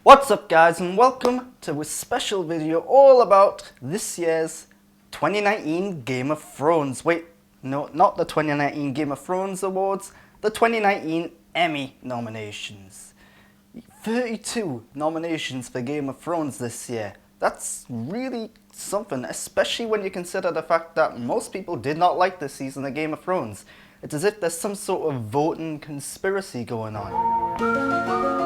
What's up guys, and welcome to a special video all about this year's 2019 Game of Thrones. Wait, no, not the 2019 Game of Thrones Awards, the 2019 Emmy Nominations. 32 nominations for Game of Thrones this year. That's really something, especially when you consider the fact that most people did not like this season of Game of Thrones. It's as if there's some sort of voting conspiracy going on.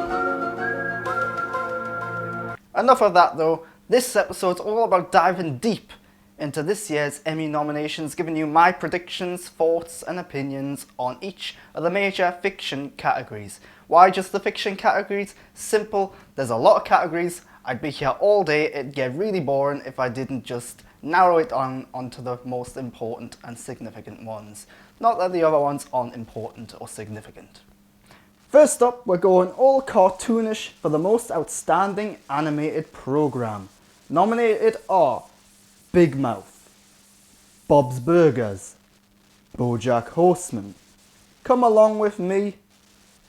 Enough of that though, this episode's all about diving deep into this year's Emmy nominations, giving you my predictions, thoughts and opinions on each of the major fiction categories. Why just the fiction categories? Simple, there's a lot of categories, I'd be here all day, it'd get really boring if I didn't just narrow it onto the most important and significant ones. Not that the other ones aren't important or significant. First up, we're going all cartoonish for the most outstanding animated program. Nominated are Big Mouth, Bob's Burgers, BoJack Horseman, Come Along With Me,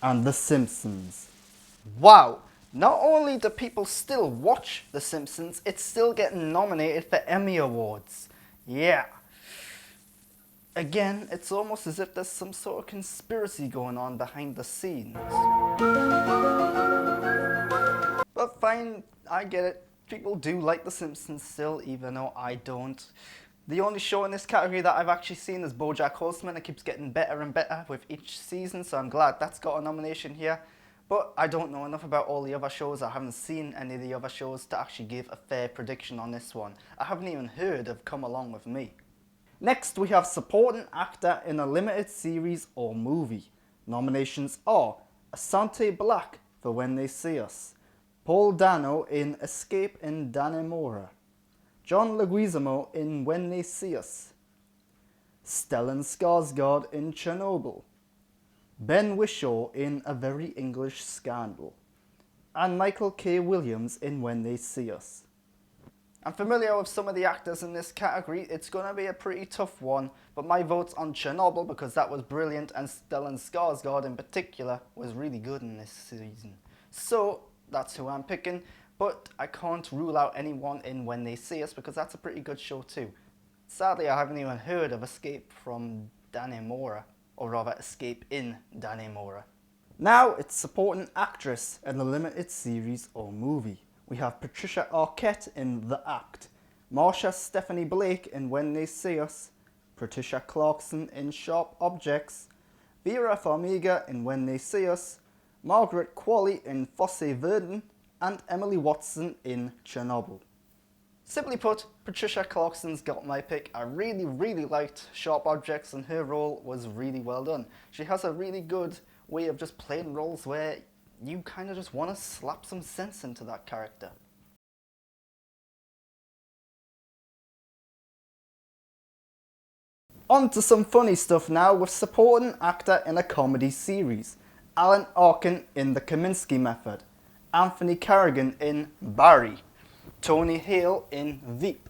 and The Simpsons. Wow! Not only do people still watch The Simpsons, it's still getting nominated for Emmy Awards. Yeah. Again, it's almost as if there's some sort of conspiracy going on behind the scenes. But fine, I get it. People do like The Simpsons still, even though I don't. The only show in this category that I've actually seen is BoJack Horseman. It keeps getting better and better with each season, so I'm glad that's got a nomination here. But I don't know enough about all the other shows. I haven't seen any of the other shows to actually give a fair prediction on this one. I haven't even heard of Come Along With Me. Next, we have Supporting Actor in a Limited Series or Movie. Nominations are Asante Black for When They See Us, Paul Dano in Escape in Dannemora, John Leguizamo in When They See Us, Stellan Skarsgård in Chernobyl, Ben Whishaw in A Very English Scandal, and Michael K. Williams in When They See Us. I'm familiar with some of the actors in this category. It's going to be a pretty tough one, but my vote's on Chernobyl because that was brilliant, and Stellan Skarsgård in particular was really good in this season. So that's who I'm picking, but I can't rule out anyone in When They See Us because that's a pretty good show too. Sadly, I haven't even heard of Escape from Dannemora, or rather Escape in Dannemora. Now it's Supporting Actress in a Limited Series or Movie. We have Patricia Arquette in The Act, Marsha Stephanie Blake in When They See Us, Patricia Clarkson in Sharp Objects, Vera Farmiga in When They See Us, Margaret Qualley in Fosse Verdon, and Emily Watson in Chernobyl. Simply put, Patricia Clarkson's got my pick. I really liked Sharp Objects and her role was really well done. She has a really good way of just playing roles where you kind of just want to slap some sense into that character. On to some funny stuff now with Supporting Actor in a Comedy Series. Alan Arkin in The Kominsky Method, Anthony Carrigan in Barry, Tony Hale in Veep,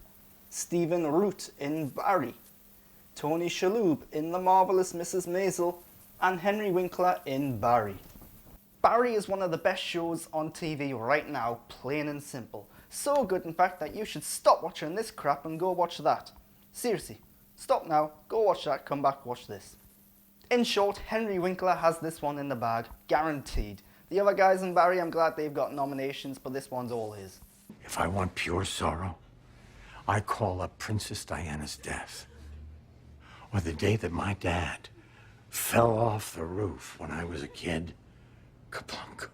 Stephen Root in Barry, Tony Shalhoub in The Marvelous Mrs. Maisel, and Henry Winkler in Barry. Barry is one of the best shows on TV right now, plain and simple. So good in fact that you should stop watching this crap and go watch that. Seriously, stop now, go watch that, come back, watch this. In short, Henry Winkler has this one in the bag, guaranteed. The other guys in Barry, I'm glad they've got nominations, but this one's all his. If I want pure sorrow, I call up Princess Diana's death. Or the day that my dad fell off the roof when I was a kid. Kaplunk.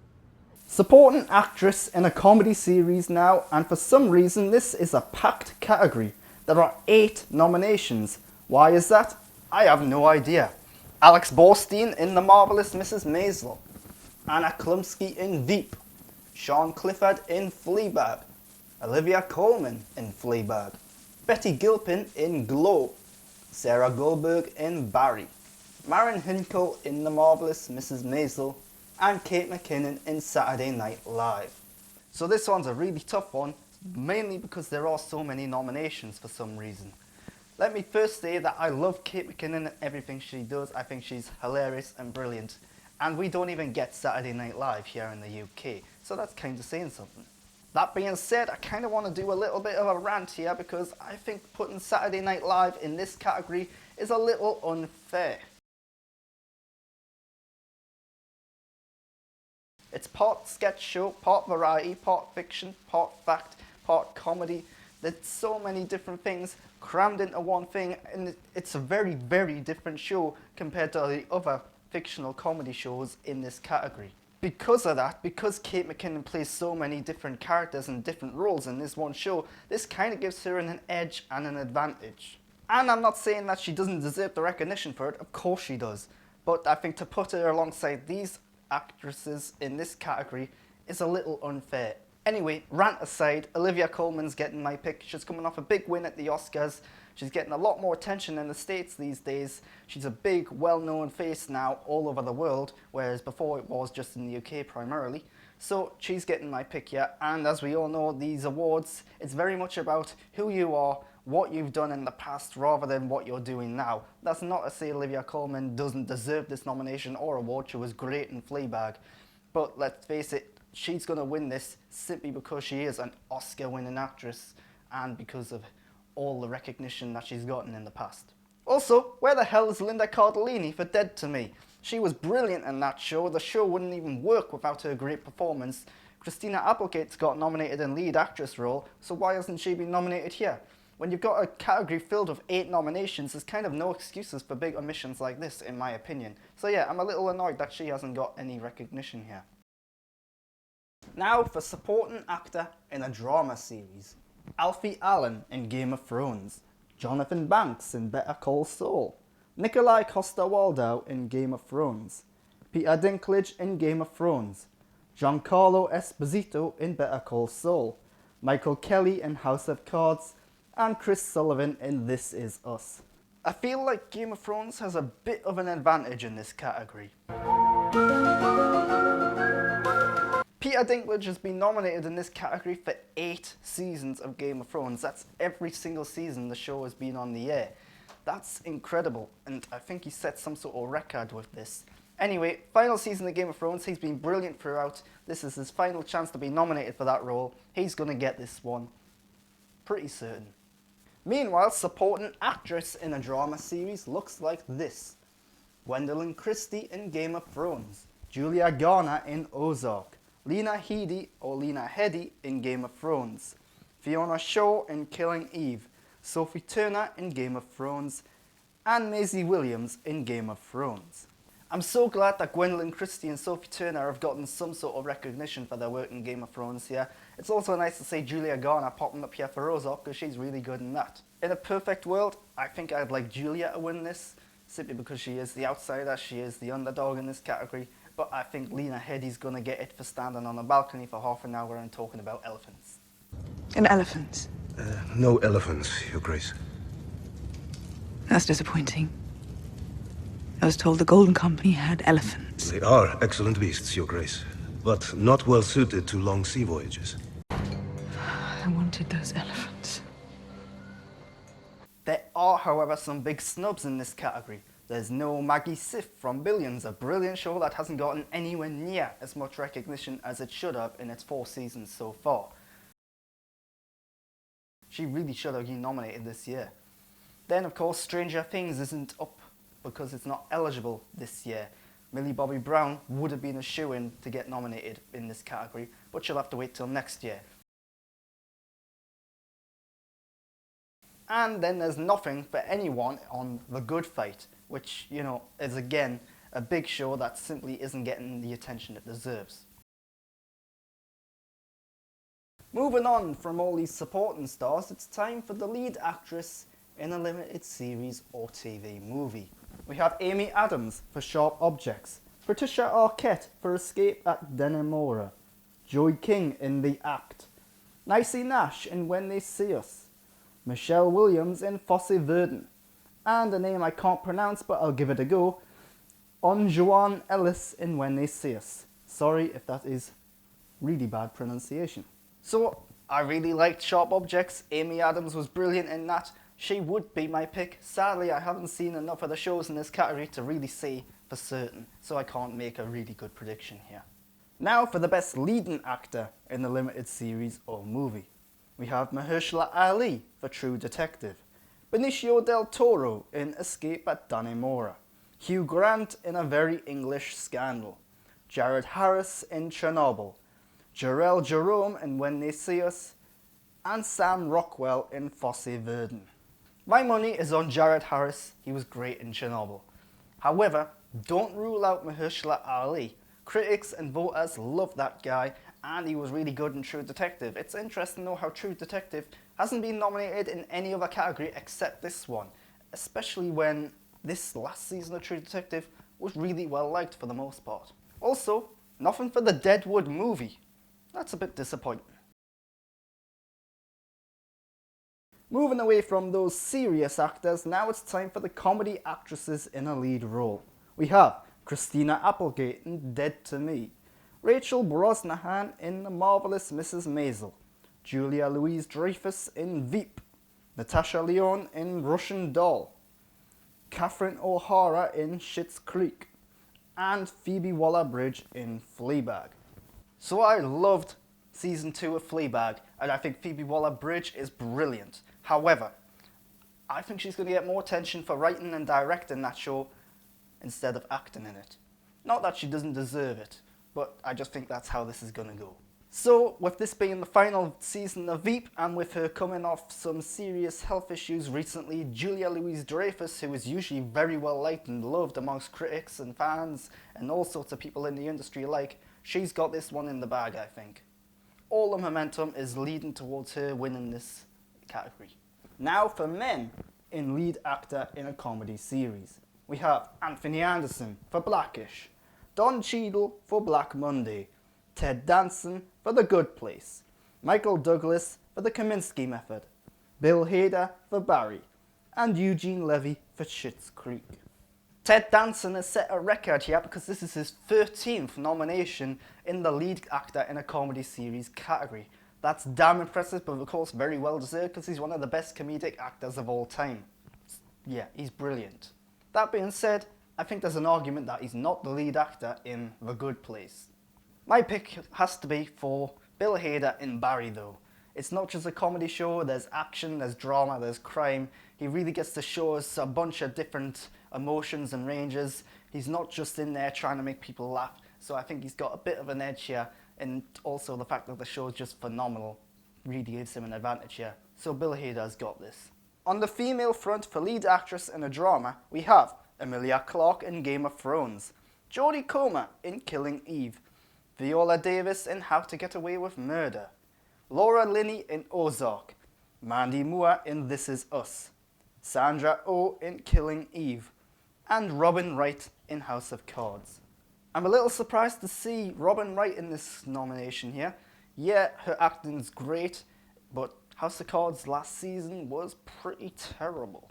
Supporting Actress in a Comedy Series now, and for some reason this is a packed category. There are 8 nominations. Why is that? I have no idea. Alex Borstein in The Marvelous Mrs. Maisel, Anna Klumsky in Veep, Sean Clifford in Fleabag, Olivia Colman in Fleabag, Betty Gilpin in Glow, Sarah Goldberg in Barry, Maren Hinkle in The Marvelous Mrs. Maisel, and Kate McKinnon in Saturday Night Live. So this one's a really tough one, mainly because there are so many nominations for some reason. Let me first say that I love Kate McKinnon and everything she does. I think she's hilarious and brilliant. And we don't even get Saturday Night Live here in the UK. so that's kind of saying something. That being said, I kind of want to do a little bit of a rant here because I think putting Saturday Night Live in this category is a little unfair. It's part sketch show, part variety, part fiction, part fact, part comedy. There's so many different things crammed into one thing, and it's a very, very different show compared to the other fictional comedy shows in this category. Because of that, because Kate McKinnon plays so many different characters and different roles in this one show, this kind of gives her an edge and an advantage. And I'm not saying that she doesn't deserve the recognition for it, of course she does. But I think to put her alongside these actresses in this category is a little unfair. Anyway, rant aside, Olivia Colman's getting my pick. She's coming off a big win at the Oscars. She's getting a lot more attention in the States these days. She's a big, well-known face now all over the world, whereas before it was just in the UK primarily. So she's getting my pick here, and as we all know, these awards, it's very much about who you are, what you've done in the past rather than what you're doing now. That's not to say Olivia Colman doesn't deserve this nomination or award. She was great in Fleabag. But let's face it, she's going to win this simply because she is an Oscar-winning actress and because of all the recognition that she's gotten in the past. Also, where the hell is Linda Cardellini for Dead to Me? She was brilliant in that show. The show wouldn't even work without her great performance. Christina Applegate's got nominated in lead actress role, so why hasn't she been nominated here? When you've got a category filled with 8 nominations, there's kind of no excuses for big omissions like this, in my opinion. So yeah, I'm a little annoyed that she hasn't got any recognition here. Now for supporting actor in a drama series. Alfie Allen in Game of Thrones. Jonathan Banks in Better Call Saul. Nikolai Coster-Waldau in Game of Thrones. Peter Dinklage in Game of Thrones. Giancarlo Esposito in Better Call Saul. Michael Kelly in House of Cards. And Chris Sullivan in This Is Us. I feel like Game of Thrones has a bit of an advantage in this category. Peter Dinklage has been nominated in this category for 8 seasons of Game of Thrones. That's every single season the show has been on the air. That's incredible, and I think he set some sort of record with this. Anyway, final season of Game of Thrones, he's been brilliant throughout. This is his final chance to be nominated for that role. He's going to get this one. Pretty certain. Meanwhile, supporting actress in a drama series looks like this. Gwendolyn Christie in Game of Thrones. Julia Garner in Ozark. Lena Headey or Lena Headey in Game of Thrones. Fiona Shaw in Killing Eve. Sophie Turner in Game of Thrones. And Maisie Williams in Game of Thrones. I'm so glad that Gwendolyn Christie and Sophie Turner have gotten some sort of recognition for their work in Game of Thrones here. It's also nice to see Julia Garner popping up here for Ozark because she's really good in that. In a perfect world, I think I'd like Julia to win this, simply because she is the outsider, she is the underdog in this category. But I think Lena Headey's going to get it for standing on a balcony for half an hour and talking about elephants. An elephant? No elephants, Your Grace. That's disappointing. I was told the Golden Company had elephants. They are excellent beasts, Your Grace, but not well suited to long sea voyages. I wanted those elephants. There are, however, some big snubs in this category. There's no Maggie Siff from Billions, a brilliant show that hasn't gotten anywhere near as much recognition as it should have in its 4 seasons so far. She really should have been nominated this year. Then, of course, Stranger Things isn't up because it's not eligible this year. Millie Bobby Brown would have been a shoo-in to get nominated in this category, but she'll have to wait till next year. And then there's nothing for anyone on The Good Fight, which, you know, is again a big show that simply isn't getting the attention it deserves. Moving on from all these supporting stars, it's time for the lead actress in a limited series or TV movie. We have Amy Adams for Sharp Objects, Patricia Arquette for Escape at Dannemora, Joy King in The Act, Niecy Nash in When They See Us, Michelle Williams in Fosse Verdon, and a name I can't pronounce but I'll give it a go, Onjuan Ellis in When They See Us. Sorry if that is really bad pronunciation. So, I really liked Sharp Objects. Amy Adams was brilliant in that. She would be my pick. Sadly, I haven't seen enough of the shows in this category to really say for certain, so I can't make a really good prediction here. Now for the best leading actor in a limited series or movie. We have Mahershala Ali for True Detective, Benicio del Toro in Escape at Dannemora, Hugh Grant in A Very English Scandal, Jared Harris in Chernobyl, Jarrell Jerome in When They See Us, and Sam Rockwell in Fosse Verdon. My money is on Jared Harris. He was great in Chernobyl. However, don't rule out Mahershala Ali. Critics and voters love that guy, and he was really good in True Detective. It's interesting though how True Detective hasn't been nominated in any other category except this one, especially when this last season of True Detective was really well liked for the most part. Also, nothing for the Deadwood movie. That's a bit disappointing. Moving away from those serious actors, now it's time for the comedy actresses in a lead role. We have Christina Applegate in Dead to Me, Rachel Brosnahan in The Marvelous Mrs. Maisel, Julia Louis-Dreyfus in Veep, Natasha Lyonne in Russian Doll, Catherine O'Hara in Schitt's Creek, and Phoebe Waller-Bridge in Fleabag. So I loved Season 2 of Fleabag, and I think Phoebe Waller-Bridge is brilliant. However, I think she's going to get more attention for writing and directing that show instead of acting in it. Not that she doesn't deserve it, but I just think that's how this is going to go. So, with this being the final season of Veep, and with her coming off some serious health issues recently, Julia Louis-Dreyfus, who is usually very well liked and loved amongst critics and fans and all sorts of people in the industry alike, she's got this one in the bag, I think. All the momentum is leading towards her winning this category. Now for men in lead actor in a comedy series. We have Anthony Anderson for Blackish, Don Cheadle for Black Monday, Ted Danson for The Good Place, Michael Douglas for The Kaminsky Method, Bill Hader for Barry, and Eugene Levy for Schitt's Creek. Ted Danson has set a record here because this is his 13th nomination in the lead actor in a comedy series category. That's damn impressive, but of course very well deserved because he's one of the best comedic actors of all time. Yeah, he's brilliant. That being said, I think there's an argument that he's not the lead actor in The Good Place. My pick has to be for Bill Hader in Barry though. It's not just a comedy show, there's action, there's drama, there's crime. He really gets to show us a bunch of different emotions and ranges. He's not just in there trying to make people laugh, so I think he's got a bit of an edge here, and also the fact that the show is just phenomenal really gives him an advantage here. So Bill Hader's got this. On the female front for lead actress in a drama, we have Emilia Clarke in Game of Thrones, Jodie Comer in Killing Eve, Viola Davis in How to Get Away with Murder, Laura Linney in Ozark, Mandy Moore in This Is Us, Sandra Oh in Killing Eve, and Robin Wright in House of Cards. I'm a little surprised to see Robin Wright in this nomination here. Yeah, her acting's great, but House of Cards last season was pretty terrible.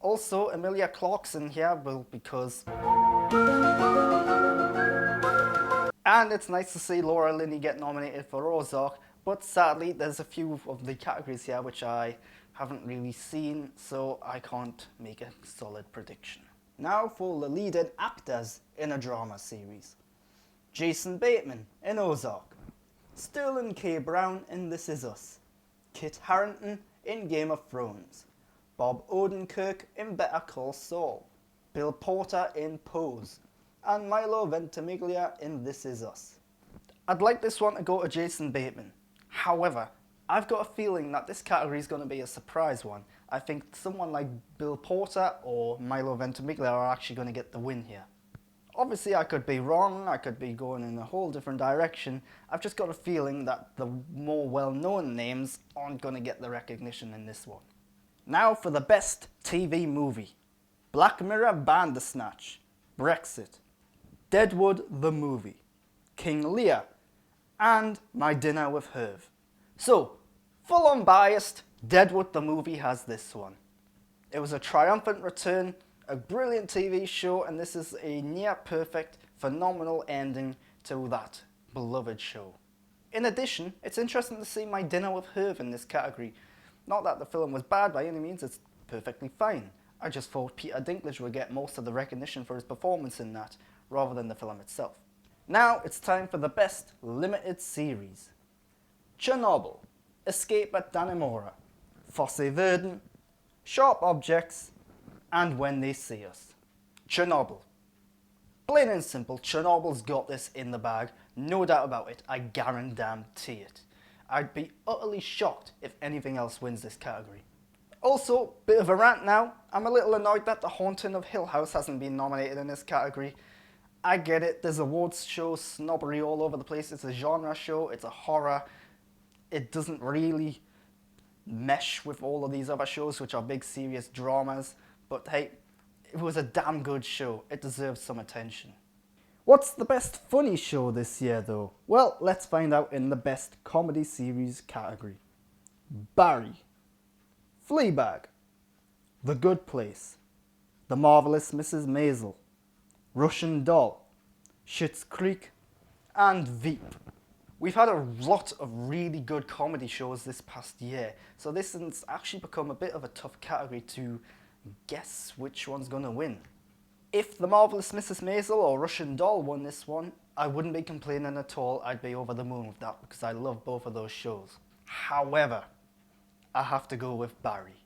Also, Emilia Clarke's in here, well, because... And it's nice to see Laura Linney get nominated for Ozark, but sadly there's a few of the categories here which I haven't really seen, so I can't make a solid prediction. Now for the leading actors in a drama series. Jason Bateman in Ozark, Sterling K. Brown in This Is Us, Kit Harington in Game of Thrones, Bob Odenkirk in Better Call Saul, Bill Porter in Pose, and Milo Ventimiglia in This Is Us. I'd like this one to go to Jason Bateman. However, I've got a feeling that this category is going to be a surprise one. I think someone like Bill Porter or Milo Ventimiglia are actually going to get the win here. Obviously I could be wrong, I could be going in a whole different direction. I've just got a feeling that the more well-known names aren't going to get the recognition in this one. Now for the best TV movie. Black Mirror Bandersnatch, Brexit, Deadwood the Movie, King Lear, and My Dinner with Herve. So, full unbiased, Deadwood the Movie has this one. It was a triumphant return, a brilliant TV show, and this is a near-perfect, phenomenal ending to that beloved show. In addition, it's interesting to see My Dinner with Herve in this category. Not that the film was bad by any means, it's perfectly fine. I just thought Peter Dinklage would get most of the recognition for his performance in that, rather than the film itself. Now it's time for the best limited series. Chernobyl, Escape at Dannemora, Fosse Verdun, Sharp Objects, and When They See Us. Chernobyl. Plain and simple, Chernobyl's got this in the bag, no doubt about it, I guarantee it. I'd be utterly shocked if anything else wins this category. Also, bit of a rant now, I'm a little annoyed that The Haunting of Hill House hasn't been nominated in this category. I get it, there's awards shows, snobbery all over the place, it's a genre show, it's a horror. It doesn't really mesh with all of these other shows, which are big serious dramas, but hey, it was a damn good show, it deserves some attention. What's the best funny show this year though? Well, let's find out in the best comedy series category. Barry, Fleabag, The Good Place, The Marvelous Mrs. Maisel, Russian Doll, Schitt's Creek, and Veep. We've had a lot of really good comedy shows this past year, so this has actually become a bit of a tough category to guess which one's gonna win. If The Marvelous Mrs. Maisel or Russian Doll won this one, I wouldn't be complaining at all, I'd be over the moon with that because I love both of those shows. However, I have to go with Barry.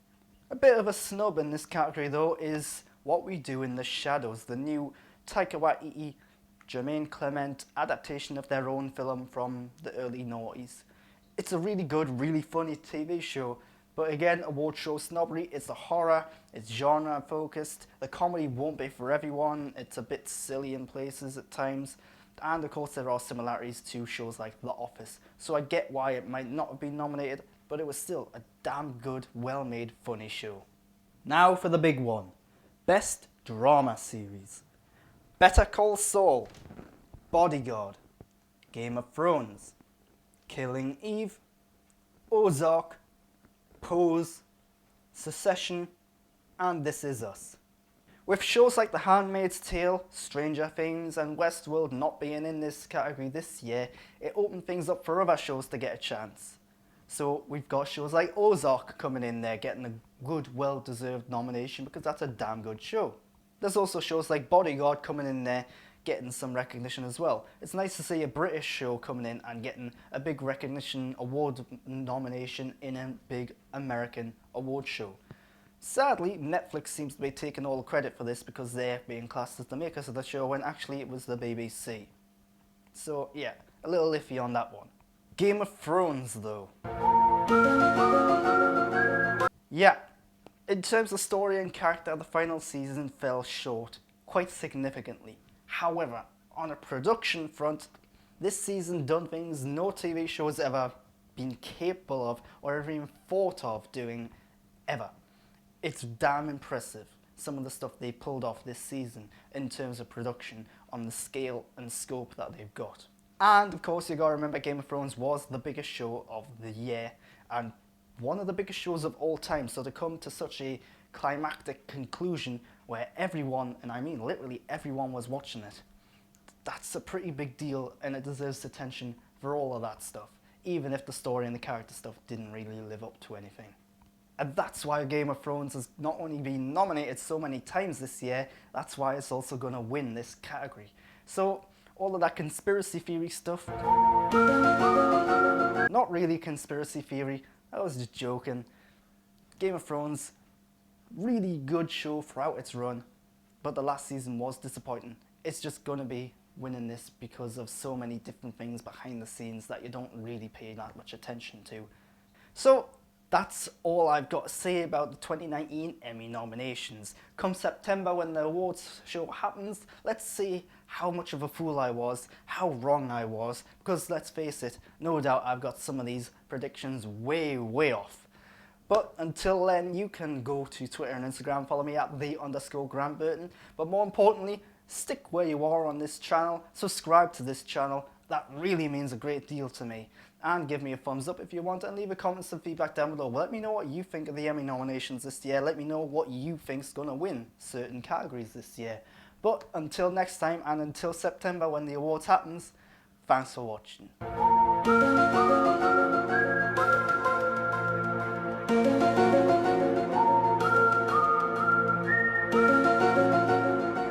A bit of a snub in this category though is What We Do in the Shadows, the new Taika Waititi, Jermaine Clement adaptation of their own film from the early noughties. It's a really good, really funny TV show, but again, award show snobbery, it's a horror, it's genre focused, the comedy won't be for everyone, it's a bit silly in places at times, and of course there are similarities to shows like The Office, so I get why it might not have been nominated, but it was still a damn good, well-made, funny show. Now for the big one, Best Drama Series. Better Call Saul, Bodyguard, Game of Thrones, Killing Eve, Ozark, Pose, Succession, and This Is Us. With shows like The Handmaid's Tale, Stranger Things, and Westworld not being in this category this year, it opened things up for other shows to get a chance. So we've got shows like Ozark coming in there, getting a good, well-deserved nomination because that's a damn good show. There's also shows like Bodyguard coming in there, getting some recognition as well. It's nice to see a British show coming in and getting a big recognition award nomination in a big American award show. Sadly, Netflix seems to be taking all the credit for this because they're being classed as the makers of the show when actually it was the BBC. So yeah, a little iffy on that one. Game of Thrones though. Yeah, in terms of story and character, the final season fell short quite significantly. However, on a production front, this season done things no TV show has ever been capable of or ever even thought of doing ever. It's damn impressive, some of the stuff they pulled off this season in terms of production on the scale and scope that they've got. And of course you gotta remember Game of Thrones was the biggest show of the year and one of the biggest shows of all time, so to come to such a climactic conclusion where everyone, and I mean literally everyone, was watching it, that's a pretty big deal and it deserves attention for all of that stuff, even if the story and the character stuff didn't really live up to anything. And that's why Game of Thrones has not only been nominated so many times this year, that's why it's also going to win this category. So all of that conspiracy theory stuff, not really conspiracy theory, I was just joking. Game of Thrones, really good show throughout its run, but the last season was disappointing. It's just going to be winning this because of so many different things behind the scenes that you don't really pay that much attention to. So that's all I've got to say about the 2019 Emmy nominations. Come September when the awards show happens, let's see how much of a fool I was, how wrong I was, because let's face it, no doubt I've got some of these predictions way off. But until then, you can go to Twitter and Instagram, follow me at @the_Grant Burton, but more importantly, stick where you are on this channel, subscribe to this channel, that really means a great deal to me. And give me a thumbs up if you want, and leave a comment and feedback down below. Let me know what you think of the Emmy nominations this year. Let me know what you think's gonna win certain categories this year. But until next time, and until September when the awards happens, thanks for watching.